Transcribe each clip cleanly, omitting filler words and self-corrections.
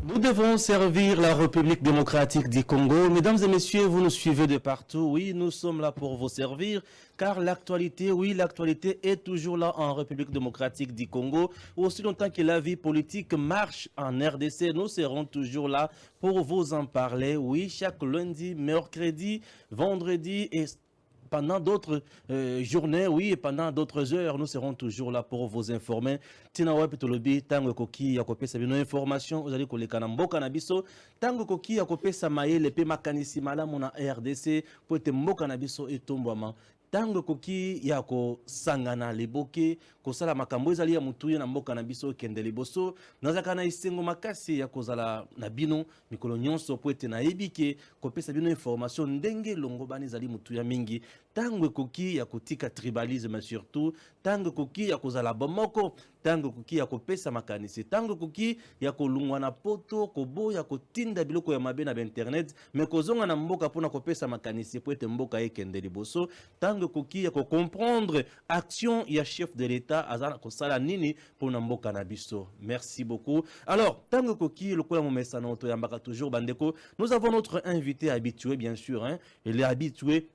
Nous devons servir la République démocratique du Congo. Mesdames et messieurs, vous nous suivez de partout. Oui, nous sommes là pour vous servir, car l'actualité, oui, l'actualité est toujours là en République démocratique du Congo. Aussi longtemps que la vie politique marche en RDC, nous serons toujours là pour vous en parler. Oui, chaque lundi, mercredi, vendredi et pendant d'autres journées, oui, et pendant d'autres heures, nous serons toujours là pour vous informer. Tinawa Petolobi, Tango Koki, Yakope Sabino Information, vous allez coller Kanambo Kanabiso, Tango Koki, Yakope Samaye, Lepe Makanisi Malamona RDC, pour te Mokanabiso et Tombama. Tango koki yako sangana leboke kosala makambo ezali ya mutuye na mboka na biso kende liboso nazaka na isengo makasi ya kozala na bino mikolo nyonso po ete nayebike kopesa bino information ndenge longobani ezali mutuya mingi tango koki ya kotika tribalisme surtout tango koki ya kozala bomoko tango koki ya kopesa makanisi tango koki ya kolungwa na poto koboya kotinda biloko ya mabe na internet me kozonga na mboka pona kopesa makanisi po ete mboka ekende liboso tango koki ya comprendre action ya chef de l'État azana kosala nini pour mboka na biso. Merci beaucoup. Alors, tango koki lokola momesa na to yambaka toujours bandeko, nous avons notre invité habitué bien sûr hein, il est habitué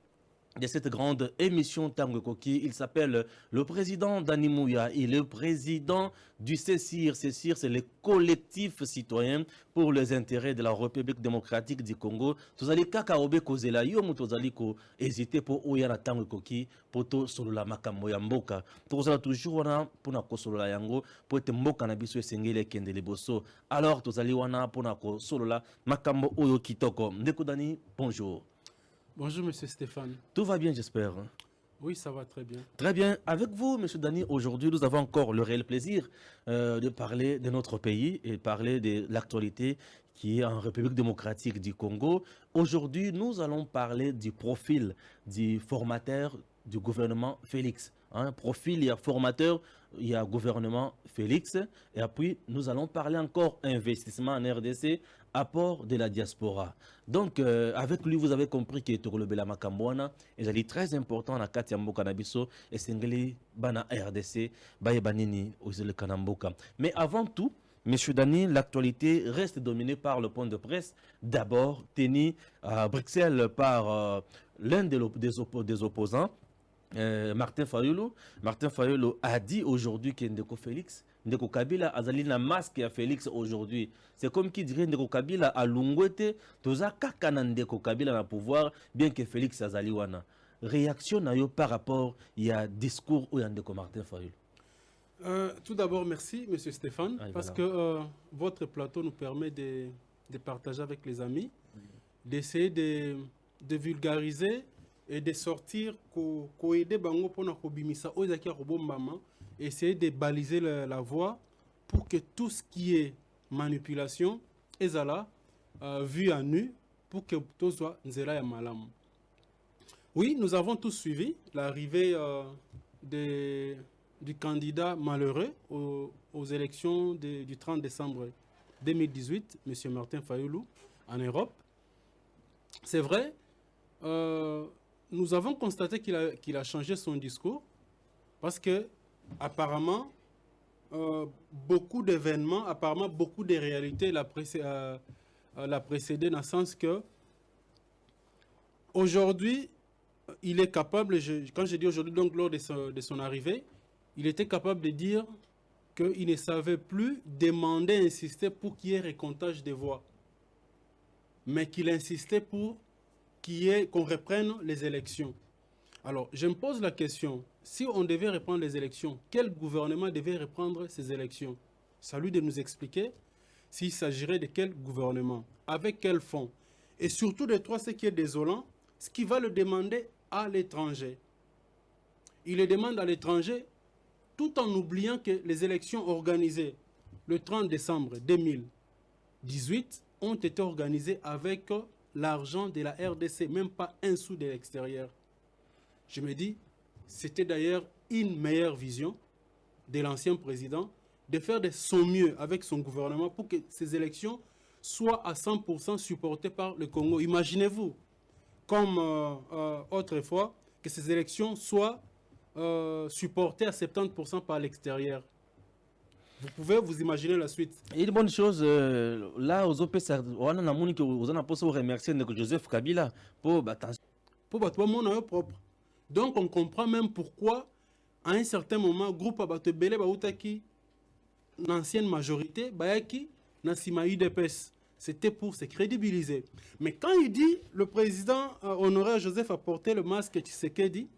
de cette grande émission Tango Koki. Il s'appelle le président Dani Mouya. Il est le président du CECIR. CECIR, c'est le collectif citoyen pour les intérêts de la République démocratique du Congo. Tozali kakaobe kozela yo mutozali ko hésiter pour oya na Tango Koki poto solo la makambo ya mboka. Tozala toujours wana pona ko solo la yango po ete mboka na biso esengele kende liboso. Alors tozali wana pona ko solo la makambo oyo kitoko. Ndeko Dani, bonjour. Bonjour, monsieur Stéphane. Tout va bien, j'espère. Oui, ça va très bien. Très bien. Avec vous, monsieur Dani, aujourd'hui, nous avons encore le réel plaisir de parler de notre pays et parler de l'actualité qui est en République démocratique du Congo. Aujourd'hui, nous allons parler du profil du formateur du gouvernement Félix. Profil, il y a formateur, il y a gouvernement Félix. Et puis, nous allons parler encore investissement en RDC, apport de la diaspora. Donc, avec lui, vous avez compris que Togolobela Makambouana est très important dans Katiambo Kanabiso et Sengeli Bana RDC, Baye Banini, Ozele Kanamboka. Mais avant tout, Monsieur Dani, l'actualité reste dominée par le point de presse. D'abord, tenu à Bruxelles par l'un des opposants, Martin Fayulu. Martin Fayulu a dit aujourd'hui que Ndeko Félix, Ndeko Kabila azali na masque à Félix aujourd'hui. C'est comme qui dirait Ndeko Kabila a lungwete, toza kakana Ndeko Kabila na pouvoir, bien que Félix azali wana. Réaction na yo par rapport il y a discours où Ndeko Martin Fayulu. Tout d'abord, merci, monsieur Stéphane, parce que votre plateau nous permet de partager avec les amis, d'essayer de vulgariser et de sortir aider bango pona kobimisa ozaki robombama, essayer de baliser la voie pour que tout ce qui est manipulation ezala vu à nu pour que tout soit nzela ya malam. Oui, nous avons tous suivi l'arrivée du candidat malheureux aux élections du 30 décembre 2018, M. Martin Fayulu, en Europe. C'est vrai, nous avons constaté qu'il a changé son discours parce que, apparemment, beaucoup d'événements, apparemment, beaucoup de réalités l'a précédé dans le sens que aujourd'hui, il est capable, quand je dis aujourd'hui, donc lors de son arrivée, il était capable de dire qu'il ne savait plus demander, insister pour qu'il y ait récomptage des voix, mais qu'il insistait pour qu'on reprenne les élections. Alors, je me pose la question, si on devait reprendre les élections, quel gouvernement devait reprendre ces élections? C'est à lui de nous expliquer s'il s'agirait de quel gouvernement, avec quel fonds. Et surtout, de trois, ce qui est désolant, ce qui va le demander à l'étranger. Il le demande à l'étranger tout en oubliant que les élections organisées le 30 décembre 2018 ont été organisées avec l'argent de la RDC, même pas un sou de l'extérieur. Je me dis, c'était d'ailleurs une meilleure vision de l'ancien président de faire de son mieux avec son gouvernement pour que ces élections soient à 100% supportées par le Congo. Imaginez-vous, comme autrefois, que ces élections soient supportées à 70% par l'extérieur. Vous pouvez vous imaginer la suite. Et une bonne chose, là, aux OP, on a moni que vous en avez posé remercier Joseph Kabila pour Pour mon propre. Donc on comprend même pourquoi, à un certain moment, le groupe Abatebele Baoutaki, l'ancienne majorité, Bayaki, Nassima UDPS. C'était pour se crédibiliser. Mais quand il dit, le président honoraire Joseph a porté le masque Tshisekedi,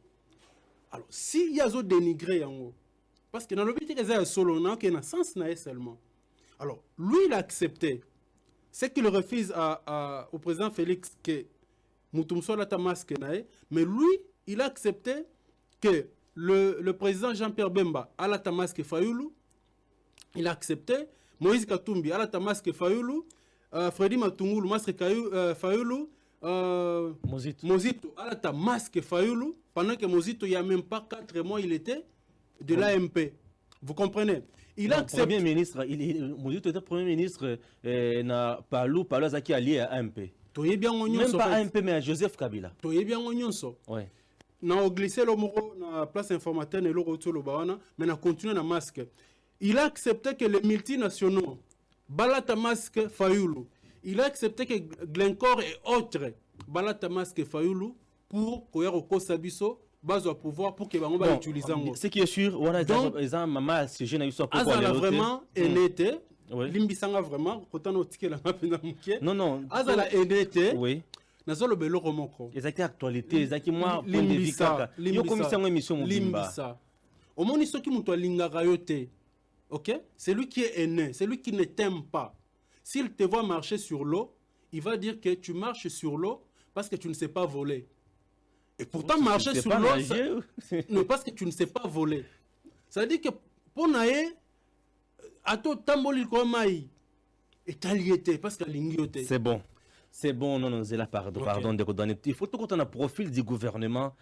alors s'il y a dénigré en haut, parce que dans le but, il y a solo, il y a un sens seulement. Alors, lui, il a accepté. C'est qu'il refuse au président Félix que Moutoumso a ta masque, mais lui, il a accepté que le président Jean-Pierre Bemba a la masque Fayoulou. Il a accepté. Moïse Katumbi a la masque Fayoulou. Freddy Matungulu, masque Fayoulou. Mozito a la masque Fayoulou. Pendant que Mozito, il n'y a même pas 4 mois, il était de l'AMP. Vous comprenez? Il a accepté. Premier ministre, Mozito était premier ministre, na Palou Azaki allié à AMP. Même pas AMP, mais à Joseph Kabila. Ouais. Na glissé le moro na place informateur et le retour le bawana, mais na continué na masque. Il a accepté que les multinationaux balata masque Fayoulou. Il a accepté que Glencore et autres balata masque Fayoulou pour Koyaro Kosabiso base au pouvoir pour que les gens utilisent. Ce qui est sûr, on a des maman si je n'ai eu ça pour Azala vraiment honnête. Oui. Limbisanga vraiment autant notiquer la map non non. Azala honnête. Oui. Nazolo belo romoko. Ezaki actualité, ezaki moi point de vue kaka. Yo commission émission mobimba. Au moins ceux qui muto lingaka yote. OK? C'est lui qui est aîné, c'est lui qui ne t'aime pas. S'il te voit marcher sur l'eau, il va dire que tu marches sur l'eau parce que tu ne sais pas voler. Et pourtant marcher sur l'eau non parce que tu ne sais pas voler. Ça veut dire que pour naé ato tamboli ko mai etaliété parce que lingioté. C'est bon. C'est bon, non, non, c'est là, pardon, okay. Pardon, il faut tout qu'on a profil du gouvernement.